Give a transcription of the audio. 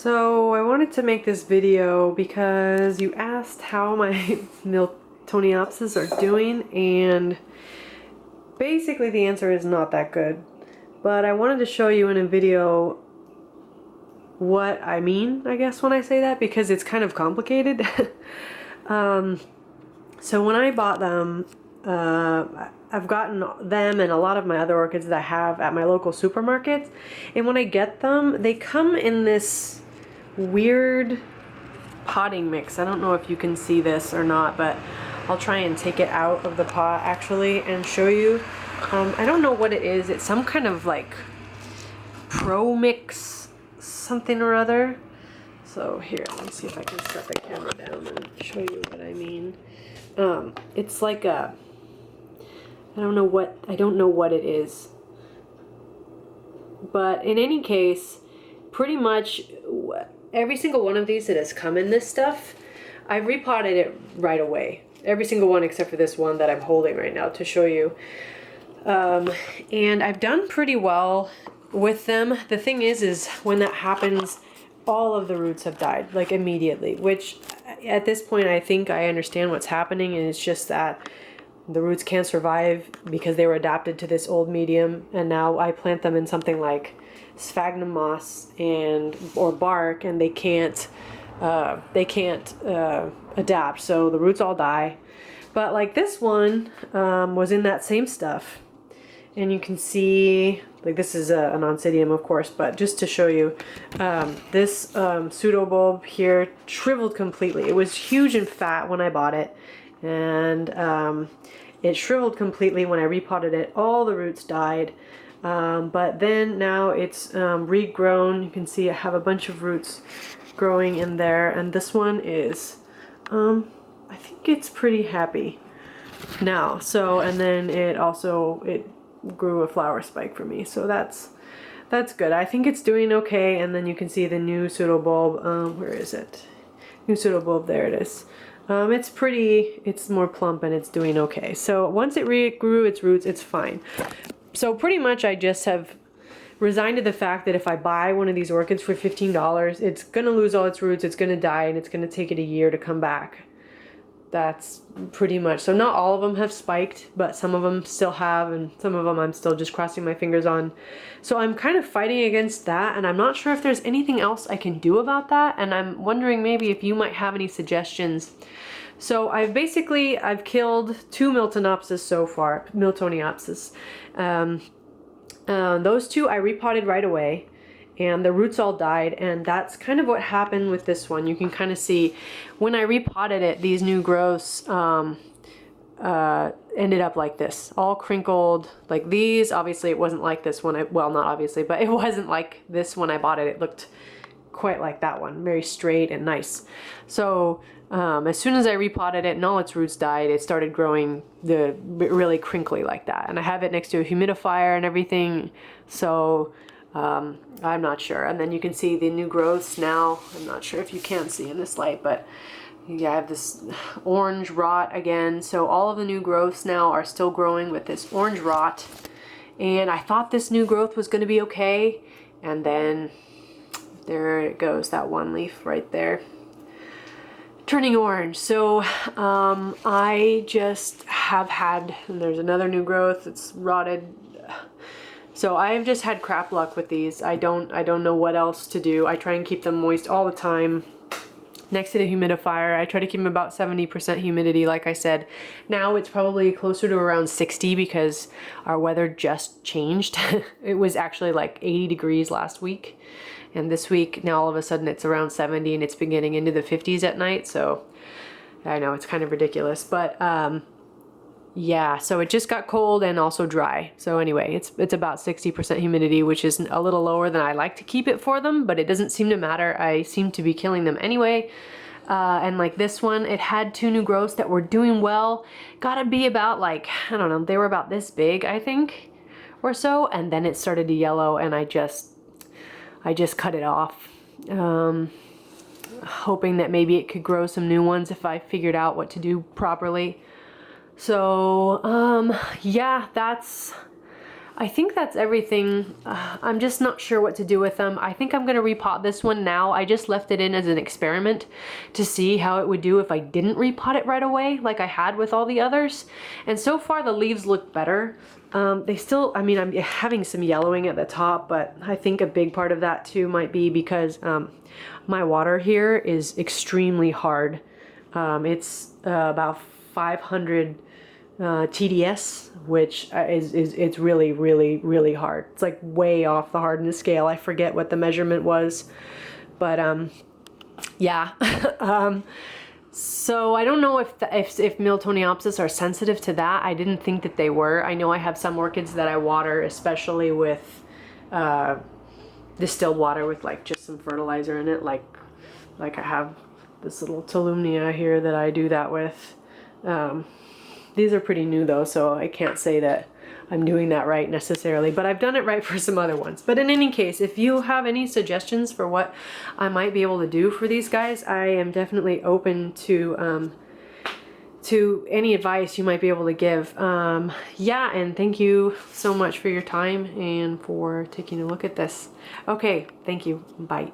So I wanted to make this video because you asked how my Miltoniopsis are doing, and basically the answer is not that good. But I wanted to show you in a video what I mean, I guess, when I say that, because it's kind of complicated. So when I bought them, I've gotten them and a lot of my other orchids that I have at my local supermarkets, and when I get them, they come in this weird potting mix. I don't know if you can see this or not, but I'll try and take it out of the pot actually and show you. I don't know what it is. It's some kind of like pro mix something or other. So here, let me see if I can set the camera down and show you what I mean. It's like a, I don't know what it is. But in any case, pretty much every single one of these that has come in this stuff, I've repotted it right away. Every single one except for this one that I'm holding right now to show you. And I've done pretty well with them. The thing is when that happens, all of the roots have died, like immediately, which at this point I think I understand what's happening, and it's just that the roots can't survive because they were adapted to this old medium, and now I plant them in something like sphagnum moss or bark, and they can't adapt, so the roots all die. But like this one was in that same stuff, and you can see, like, this is an oncidium, of course, but just to show you, this pseudo bulb here shriveled completely. It was huge and fat when I bought it, and it shriveled completely when I repotted it. All the roots died, but then now it's regrown. You can see I have a bunch of roots growing in there, and this one is, I think it's pretty happy now. So, and then it grew a flower spike for me, so that's good. I think it's doing okay. And then you can see the new pseudo bulb. Where is it? New pseudo bulb, there it is. It's pretty, it's more plump, and it's doing okay. So once it regrew its roots, it's fine. So pretty much I just have resigned to the fact that if I buy one of these orchids for $15, it's gonna lose all its roots, it's gonna die, and it's gonna take it a year to come back. That's pretty much, so not all of them have spiked, but some of them still have, and some of them I'm still just crossing my fingers on. So I'm kind of fighting against that, and I'm not sure if there's anything else I can do about that, and I'm wondering maybe if you might have any suggestions. So I've killed 2 Miltoniopsis so far, Miltoniopsis. Those 2 I repotted right away, and the roots all died, and that's kind of what happened with this one. You can kind of see when I repotted it, these new growths ended up like this, all crinkled like these. Obviously it wasn't like this one, well, not obviously, but it wasn't like this when I bought it. It looked quite like that one, very straight and nice. So as soon as I repotted it and all its roots died, it started growing really crinkly like that. And I have it next to a humidifier and everything, so I'm not sure. And then you can see the new growths now. I'm not sure if you can see in this light, but yeah, I have this orange rot again. So all of the new growths now are still growing with this orange rot. And I thought this new growth was going to be okay, and then there it goes, that one leaf right there, turning orange. So I just have had, and there's another new growth, it's rotted. So I've just had crap luck with these. I don't know what else to do. I try and keep them moist all the time next to the humidifier. I try to keep them about 70% humidity, like I said. Now it's probably closer to around 60 because our weather just changed. It was actually like 80 degrees last week, and this week now all of a sudden it's around 70, and it's been getting into the 50s at night. So I know it's kind of ridiculous, but yeah, so it just got cold and also dry. So anyway, it's about 60% humidity, which is a little lower than I like to keep it for them, but it doesn't seem to matter. I seem to be killing them anyway. And like this one, it had 2 new growths that were doing well. Gotta be about, like, I don't know, they were about this big, I think, or so, and then it started to yellow, and I just cut it off. Hoping that maybe it could grow some new ones if I figured out what to do properly. So, yeah, I think that's everything. I'm just not sure what to do with them. I think I'm gonna repot this one now. I just left it in as an experiment to see how it would do if I didn't repot it right away like I had with all the others. And so far the leaves look better. They still, I mean, I'm having some yellowing at the top, but I think a big part of that too might be because my water here is extremely hard. It's about 500 TDS, which it's really, really, really hard. It's like way off the hardness scale. I forget what the measurement was, but yeah. So I don't know if Miltoniopsis are sensitive to that. I didn't think that they were. I know I have some orchids that I water, especially with distilled water with like just some fertilizer in it. Like I have this little Tolumnia here that I do that with. These are pretty new though, so I can't say that I'm doing that right necessarily, but I've done it right for some other ones. But in any case, if you have any suggestions for what I might be able to do for these guys, I am definitely open to any advice you might be able to give. Yeah, and thank you so much for your time and for taking a look at this. Okay, thank you. Bye.